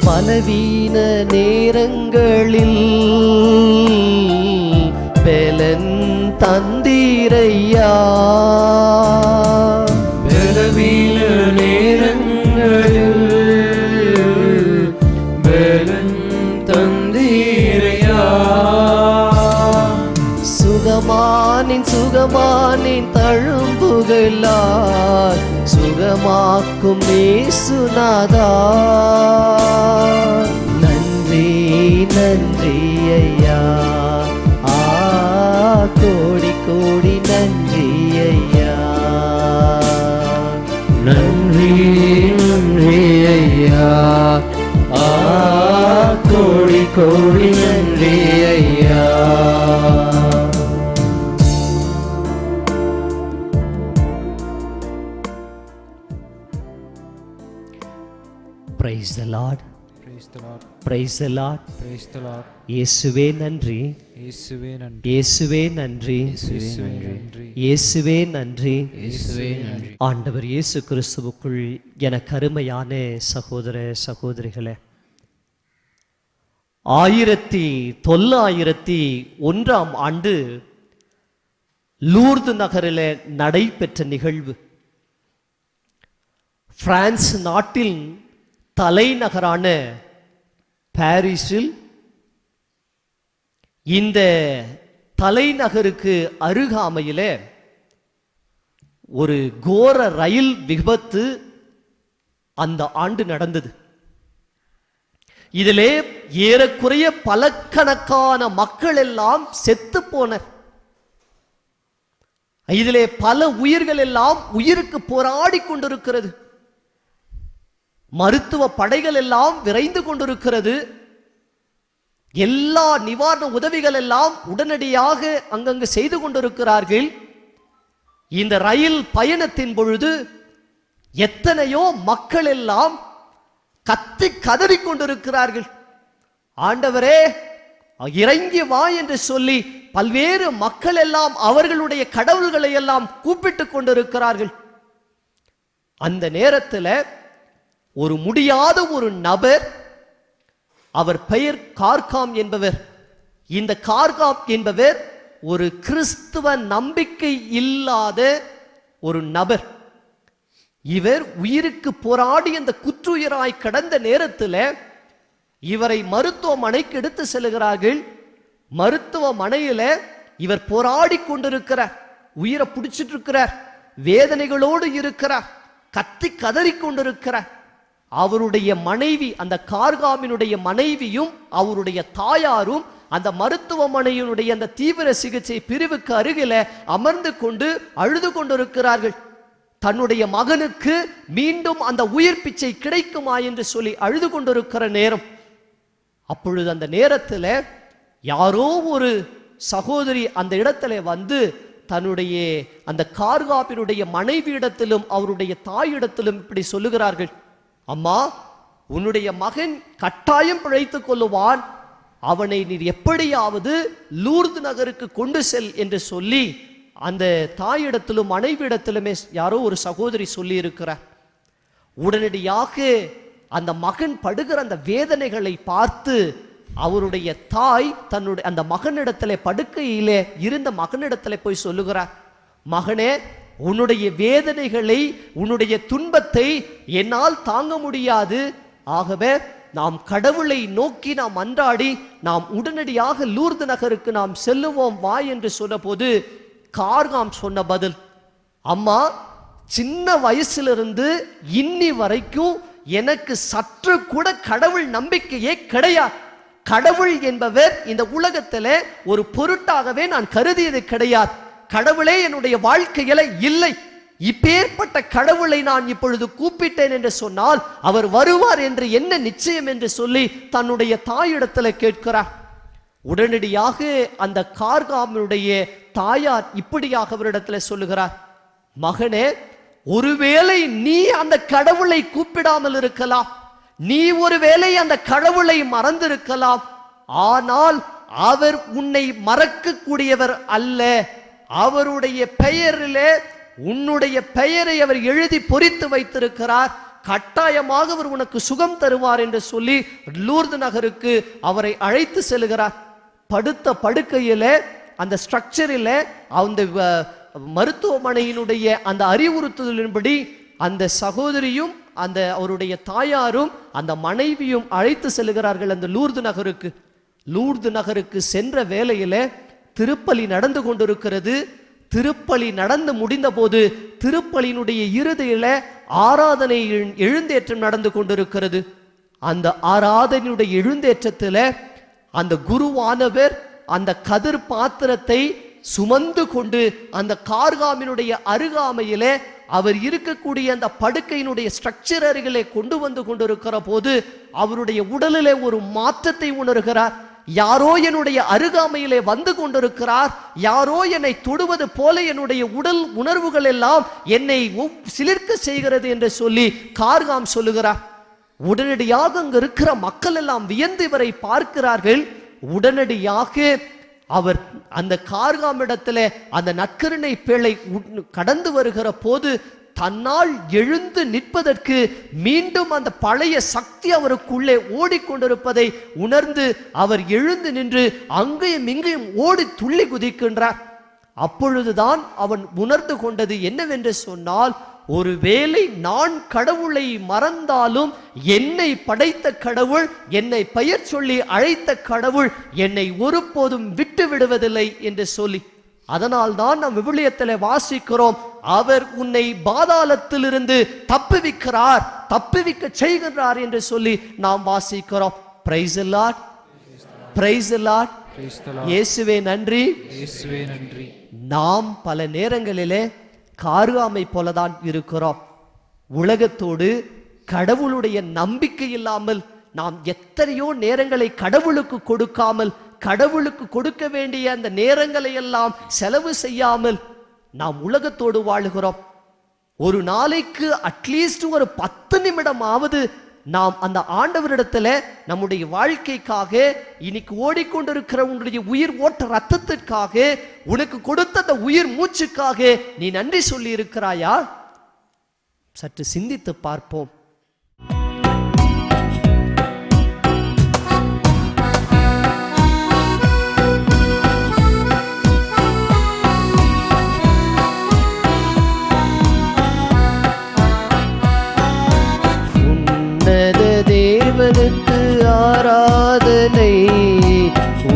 C: பலவீன நேரங்களில் பலன் தந்தீரையா,
A: பலவீன நேரங்களில் பலன் தந்தீரையா.
C: சுகமானின் தழும்புகளால் சுகமாக்கும் இயேசுநாதா. நன்றி நன்றி ஐயா, கோடி கோடி நன்றி ஐயா.
A: நன்றி நன்றி ஐயா, கோடி கோடி நன்றி ஐயா.
C: Praise the Lord.
A: Praise the Lord.
C: Praise the Lord.
A: Praise the Lord.
C: இயேசுவே நன்றி,
A: இயேசுவே நன்றி,
C: இயேசுவே நன்றி,
A: இயேசுவே நன்றி,
C: இயேசுவே நன்றி,
A: இயேசுவே நன்றி.
C: ஆண்டவர் இயேசு கிறிஸ்துவுக்குள் எனக்கு அருமையான சகோதர சகோதரிகளே, 1901ஆம் ஆண்டு லூர்து நகரில் நடைபெற்ற நிகழ்வு. பிரான்ஸ் நாட்டில் தலைநகரான பாரிஸில் இந்த தலைநகருக்கு அருகாமையில ஒரு கோர ரயில் விபத்து அந்த ஆண்டு நடந்தது. இதிலே ஏறக்குறைய பலக்கணக்கான மக்கள் எல்லாம் செத்து போனர். இதிலே பல உயிர்கள் எல்லாம் உயிருக்கு போராடி கொண்டிருக்கிறது. மருத்துவ படைகள் எல்லாம் விரைந்து கொண்டிருக்கிறது. எல்லா நிவாரண உதவிகள் எல்லாம் உடனடியாக அங்கங்கு செய்து கொண்டிருக்கிறார்கள். இந்த ரயில் பயணத்தின் பொழுது எத்தனையோ மக்கள் எல்லாம் கத்தி கதறி கொண்டிருக்கிறார்கள். ஆண்டவரே இறங்கி வா என்று சொல்லி பல்வேறு மக்கள் எல்லாம் அவர்களுடைய கடவுள்களை எல்லாம் கூப்பிட்டு கொண்டிருக்கிறார்கள். அந்த நேரத்தில் ஒரு முடியாத ஒரு நபர், அவர் பெயர் கார்காம் என்பவர். இந்த கார்காம் என்பவர் ஒரு கிறிஸ்துவ நம்பிக்கை இல்லாத ஒரு நபர். இவர் உயிருக்கு போராடி அந்த குற்றுயிராய் கடந்த நேரத்தில் இவரை மருத்துவமனைக்கு எடுத்து செல்கிறார்கள். மருத்துவமனையில் இவர் போராடி கொண்டிருக்கிறார், உயிரை பிடிச்சிட்டு இருக்கிறார், வேதனைகளோடு இருக்கிறார், கத்தி கதறி கொண்டிருக்கிறார். அவருடைய மனைவி, அந்த கார்காமினுடைய மனைவியும் அவருடைய தாயாரும் அந்த மருத்துவமனையினுடைய அந்த தீவிர சிகிச்சை பிரிவுக்கு அருகில அமர்ந்து கொண்டு அழுது கொண்டிருக்கிறார்கள். தன்னுடைய மகனுக்கு மீண்டும் அந்த உயிர் பிச்சை கிடைக்குமா என்று சொல்லி அழுது கொண்டிருக்கிற நேரம். அப்பொழுது அந்த நேரத்தில் யாரோ ஒரு சகோதரி அந்த இடத்துல வந்து தன்னுடைய அந்த கார்காப்பினுடைய மனைவியிடத்திலும் அவருடைய தாயிடத்திலும் இப்படி சொல்லுகிறார்கள், அம்மா, உன்னுடைய மகன் கட்டாயம் பிழைத்துக் கொள்ளுவான், அவனை நீர் எப்படியாவது லூர்து நகருக்கு கொண்டு செல் என்று சொல்லி அந்த தாயிடத்திலும் மனைவியிடத்திலுமே யாரோ ஒரு சகோதரி சொல்லி இருக்கிறார். உடனடியாக அந்த மகன் படுகிற அந்த வேதனைகளை பார்த்து அவருடைய தாய் தன்னுடைய அந்த மகனிடத்துல படுக்கையிலே இருந்த மகனிடத்துல போய் சொல்லுகிறார், மகனே, உன்னுடைய வேதனைகளை, உன்னுடைய துன்பத்தை என்னால் தாங்க முடியாது. ஆகவே நாம் கடவுளை நோக்கி நாம் அன்றாடி நாம் உடனடியாக லூர்து நகருக்கு நாம் செல்லுவோம் வா என்று சொன்னபோது கார்காம் சொன்ன பதில், அம்மா, சின்ன வயசிலிருந்து இன்னி வரைக்கும் எனக்கு சற்று கூட கடவுள் நம்பிக்கையே கிடையாது. கடவுள் என்பவர் இந்த உலகத்திலே ஒரு பொருட்டாகவே நான் கருதியது கிடையாது. கடவுளே என்னுடைய வாழ்க்கையில இல்லை. இப்பேற்பட்ட கடவுளை நான் இப்பொழுது கூப்பிட்டேன் என்று சொன்னால் அவர் வருவார் என்று என்ன நிச்சயம் என்று சொல்லி தன்னுடைய தாயிடத்துல கேட்கிறார். உடனடியாக அந்த கார்காமினுடைய தாயார் இப்படியாக அவரிடத்துல சொல்லுகிறார், மகனே, ஒருவேளை நீ அந்த கடவுளை கூப்பிடாமல் இருக்கலாம், நீ ஒருவேளை அந்த கடவுளை மறந்திருக்கலாம், ஆனால் அவர் உன்னை மறக்க கூடியவர் அல்ல. அவருடைய பெயரிலே உன்னுடைய பெயரை அவர் எழுதி பொறித்து வைத்திருக்கிறார். கட்டாயமாக அவர் உனக்கு சுகம் தருவார் என்று சொல்லி லூர்து நகருக்கு அவரை அழைத்து செல்கிறார். படுத்த படுக்கையில அந்த ஸ்ட்ரக்சரில் அந்த மருத்துவமனையினுடைய அந்த அறிவுறுத்தலின்படி அந்த சகோதரியும் அந்த அவருடைய தாயாரும் அந்த மனைவியும் அழைத்து செல்கிறார்கள் அந்த லூர்து நகருக்கு. லூர்து நகருக்கு சென்ற வேளையில திருப்பலி நடந்து கொண்டிருக்கிறது. திருப்பலி நடந்து முடிந்த போது திருப்பலியினுடைய இறுதியில ஆராதனை எழுந்தேற்றம் நடந்து கொண்டிருக்கிறது. அந்த ஆராதனையுடைய எழுந்தேற்றத்தில் அந்த குருவானவர் அந்த கதிர் பாத்திரத்தை சுமந்து கொண்டு அந்த கார்காமினுடைய அருகாமையிலே அவர் இருக்கக்கூடிய அந்த படுக்கையினுடைய ஸ்ட்ரக்சர் அருகிலே கொண்டு வந்து கொண்டிருக்கிற போது அவருடைய உடலிலே ஒரு மாற்றத்தை உணர்கிறார். யாரோ என்னுடைய அருகாமையிலே வந்து கொண்டிருக்கிறார், யாரோ என்னை தொடுவது போல என்னுடைய உடல் உணர்வுகள் எல்லாம் என்னை சிலிர்க்க செய்கிறது என்று சொல்லி கார்காம் சொல்லுகிறார். உடனடியாக அங்கு இருக்கிற மக்கள் எல்லாம் வியந்து இவரை பார்க்கிறார்கள். உடனடியாக அவர் அந்த கார்காமிடத்தில் அந்த நற்கருணை பேழை கடந்து வருகிற போது தன்னால் எழுந்து நிற்பதற்கு மீண்டும் அந்த பழைய சக்தி அவருக்குள்ளே ஓடிக்கொண்டிருப்பதை உணர்ந்து அவர் எழுந்து நின்று அங்கேயும் இங்கேயும் ஓடி துள்ளி குதிக்கின்றார். அப்பொழுதுதான் அவன் உணர்ந்து கொண்டது என்னவென்று சொன்னால், ஒருவேளை நான் கடவுளை மறந்தாலும் என்னை படைத்த கடவுள், என்னை பெயர் சொல்லி அழைத்த கடவுள் என்னை ஒருபோதும் விட்டு விடுவதில்லை என்று சொல்லி, அதனால்தான் நாம் விவிலியத்தில் வாசிக்கிறோம், அவர் உன்னை பாதாளத்திலிருந்து தப்புவிக்கிறார், தப்புவிக்க செய்கின்றார் என்று சொல்லி நாம் வாசிக்கிறோம். Praise the Lord, praise the Lord. இயேசுவே நன்றி,
A: இயேசுவே நன்றி.
C: நாம் பல நேரங்களிலே கார்காமை போலதான் இருக்கிறோம். உலகத்தோடு கடவுளுடைய நம்பிக்கை இல்லாமல் நாம் எத்தனையோ நேரங்களை கடவுளுக்கு கொடுக்காமல், கடவுளுக்கு கொடுக்க வேண்டிய அந்த நேரங்களை எல்லாம் செலவு செய்யாமல் நாம் உலகத்தோடு வாழுகிறோம். ஒரு நாளைக்கு அட்லீஸ்ட் ஒரு 10 நிமிடமாவது நாம் அந்த ஆண்டவரிடத்துல நம்முடைய வாழ்க்கைக்காக, இன்னைக்கு ஓடிக்கொண்டிருக்கிற உன்னுடைய உயிர் ஓட்ட ரத்தத்திற்காக, உனக்கு கொடுத்த அந்த உயிர் மூச்சுக்காக நீ நன்றி சொல்லி இருக்கிறாயா? சற்று சிந்தித்து பார்ப்போம். தேவனுக்கு ஆராதனை,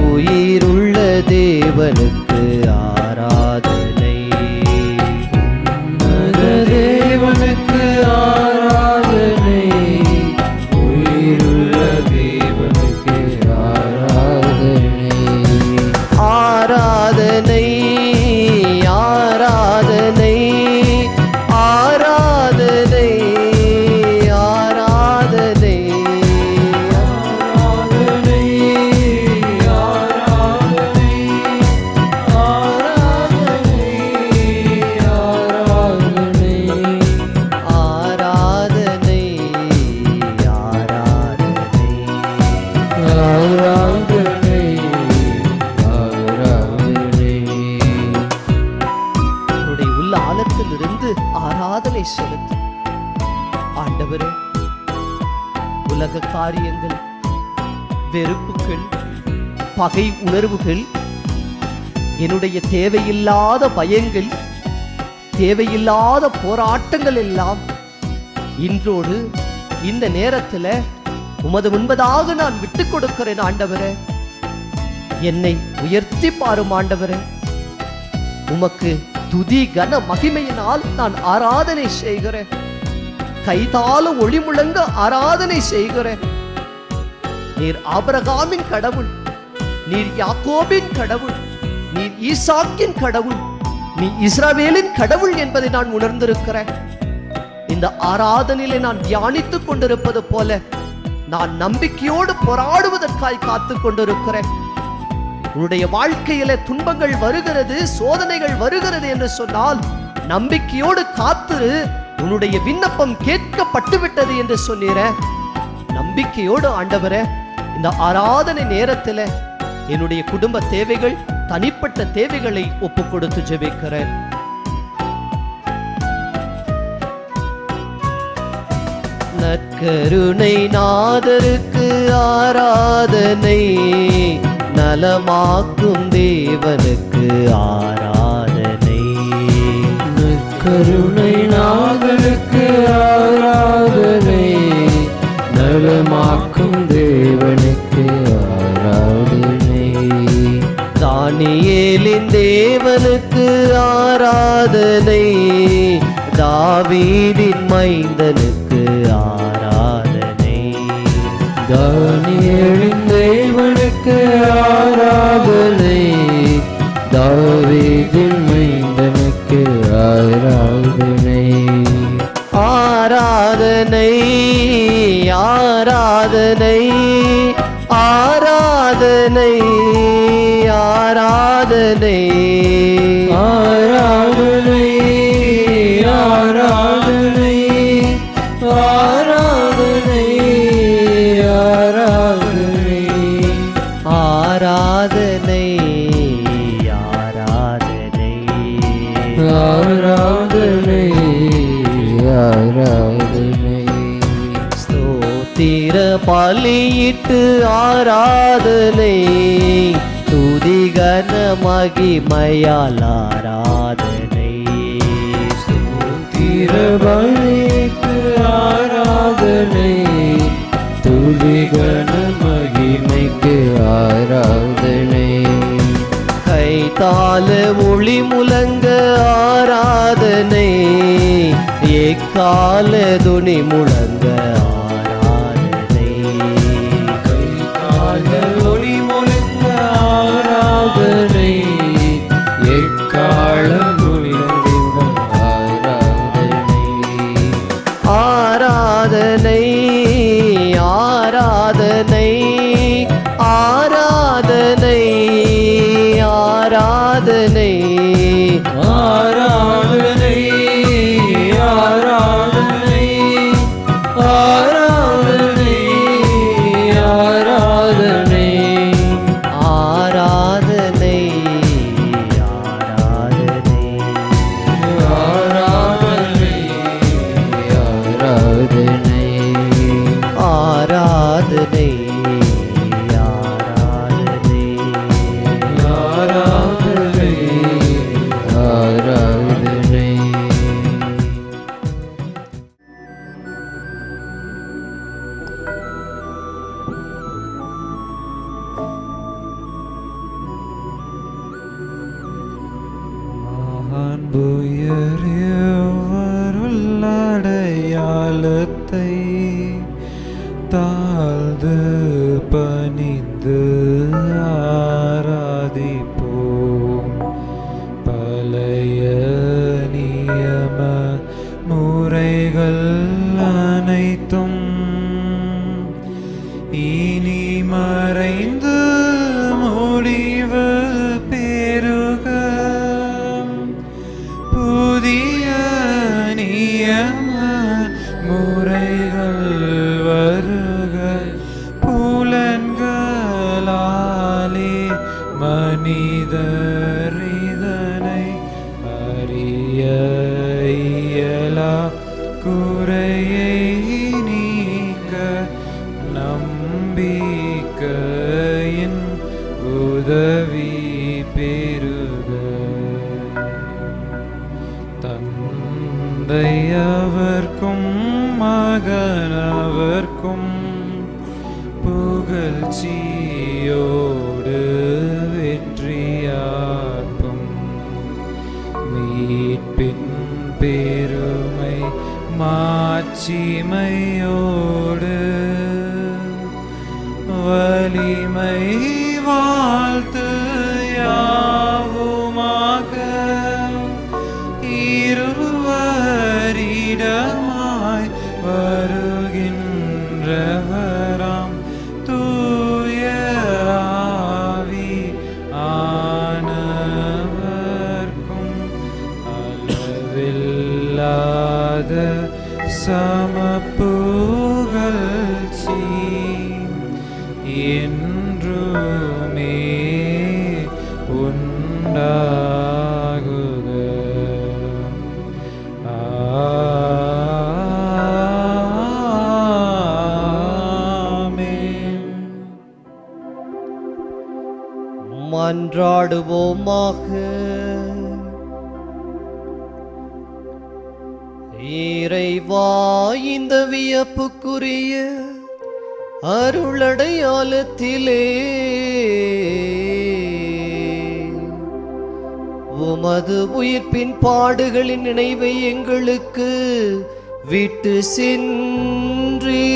C: உயிருள்ள தேவனுக்கு ஆராதனை,
A: தேவனுக்கு ஆராதனை, உயிருள்ள தேவனுக்கு ஆராதனை,
C: ஆராதனை, ஆராதனை, ஆராதனை, ஆராதனை செலுத்து. ஆண்டவரே, உலக காரியங்கள், வெறுப்புகள், பகை உணர்வுகள், என்னுடைய தேவையில்லாத பயங்கள், தேவையில்லாத போராட்டங்கள் எல்லாம் இன்றோடு இந்த நேரத்தில் உமது முன்பதாக நான் விட்டுக் கொடுக்கிறேன் ஆண்டவரே. என்னை உயர்த்தி பாரும் ஆண்டவரே. உமக்கு துதி கன மகிமையினால் நான் ஆராதனை செய்கிறேன். கைதால ஒளி முழங்க ஆராதனை செய்கிறேன். நீர் ஆபிரகாமின் கடவுள், நீர் யாக்கோபின் கடவுள், நீர் ஈசாக்கின் கடவுள், நீ இஸ்ரவேலின் கடவுள் என்பதை நான் உணர்ந்திருக்கிறேன். இந்த ஆராதனையிலே நான் தியானித்துக் கொண்டிருப்பது போல நான் நம்பிக்கையோடு போராடுவதற்காய் காத்து கொண்டிருக்கிறேன். உன்னுடைய வாழ்க்கையில துன்பங்கள் வருகிறது, சோதனைகள் வருகிறது என்று சொன்னால் நம்பிக்கையோடு காத்து உன்னுடைய விண்ணப்பம் கேட்கப்பட்டு விட்டது என்று சொன்னீர. நம்பிக்கையோடு ஆண்டவரே, இந்த ஆராதனை நேரத்தில் என்னுடைய குடும்ப தேவைகள், தனிப்பட்ட தேவைகளை ஒப்பு கொடுத்து ஜெபிக்கிறேன். நற்கருணை நாதருக்கு ஆராதனை, நலமாக்கும் தேவனுக்கு ஆராதனை.
A: நற்கருணை நாதருக்கு ஆராதனை, நலமாக்கும் தேவனுக்கு ஆராதனை.
C: தானியேலின் தேவனுக்கு ஆராதனை, தாவீதின் மைந்தனுக்கு ஆராதனை.
A: தானியேலின் தேவனுக்கு ஆராதனை, தாவீதின் மைந்தனுக்கு ஆராதனை.
C: ஆராதனை ஆராதனை ஆராதனை ஆராதனை
A: ஆராதனை ஆராதனை ஆராதனை ஆராதனை
C: ஆராதனை ஆராதனை
A: ஆராதனை ஆராதனை.
C: ஸ்தோத்திர பலியிட்டு ஆராதனை, துதிகன மகிமையால் ஆராதனை.
A: ஸ்தோத்திர பலியிட்டு ஆராதனை, துதிகன மகிமைக்கு ஆராதனை.
C: கைத்தால ஒளி முழங்க ஆராதனை, எக்கால துணி முழங்க ஆராதனை.
A: கைத்தால ஒளி முழங்க ஆராதனை, எக்கால முழங்க ஆராதனை.
C: ஆராதனை ஆராதனை ஆராதனை ஆராதனை
A: ஆராதனை ஆராதனை ஆராதனை ஆராதனை
C: ஆராதனை ஆராதனை
A: ஆராதனை ஆராதனை
C: ஆராதனை
A: ஆராதனை ஆராதனை. அடையாளத்தை தாழ்ந்து பணிந்து ஆராதிப்போம். பழைய நியம முறைகள் அனைத்தும் இனி மறைந்து முடிவு பெறுக. புதிய நியம முறைகள் வருக. புலன்களாலே மனிதர் இதனை அறிய இயலா. குறையை நீக்க நம்பிக்கையின் உதவி பெறுக. தந்தையவர்க்கும் மகனவர்க்கும் புகழ்ச்சியோடு வெற்றியார்ப்பம் மீட்பின் பெருமை மாட்சிமையோடு வலிமை வாழ்த்து யாவுமாக இருவரிடமாய் வருகின்றவராம் தூய ஆவி ஆனவர்க்கும் அளவில்லாத சமப்புகழ்ச்சி என்றுமே உண்டாகுக. ஆமென்.
C: மன்றாடுவோமாக. இறைவா, இந்த வியப்புக்குரிய அருளடையாளத்திலே உமது உயிர்ப்பின் பாடுகளின் நினைவை எங்களுக்கு விட்டு சென்றீ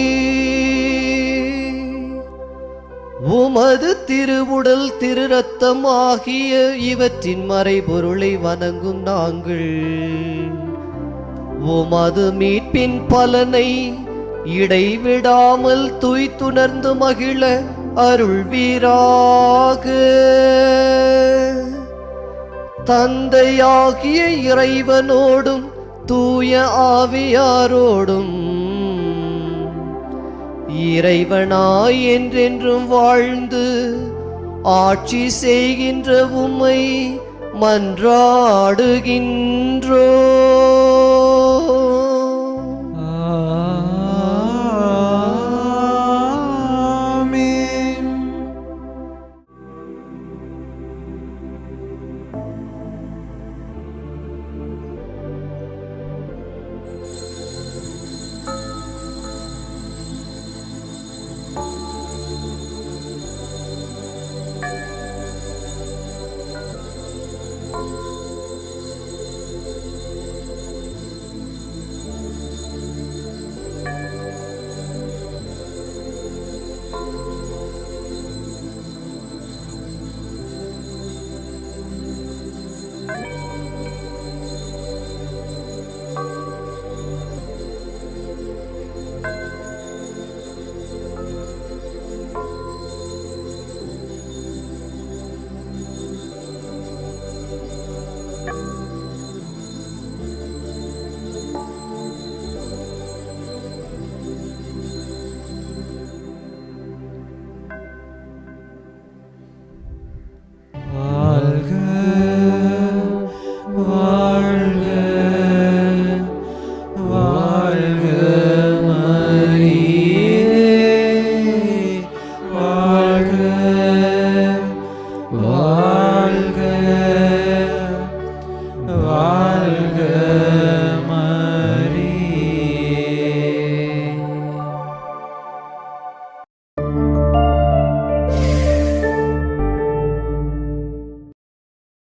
C: உமது திருவுடல் திரு ரத்தம் ஆகிய இவற்றின் மறைபொருளை வணங்கும் நாங்கள் உமது மீட்பின் பலனை இடைவிடாமல் துய்த்துணர்ந்து மகிழ அருள்வீராக. தந்தையாகிய இறைவனோடும் தூய ஆவியாரோடும் இறைவனாய் என்றென்றும் வாழ்ந்து ஆட்சி செய்கின்ற உம்மை மன்றாடுகின்றோ.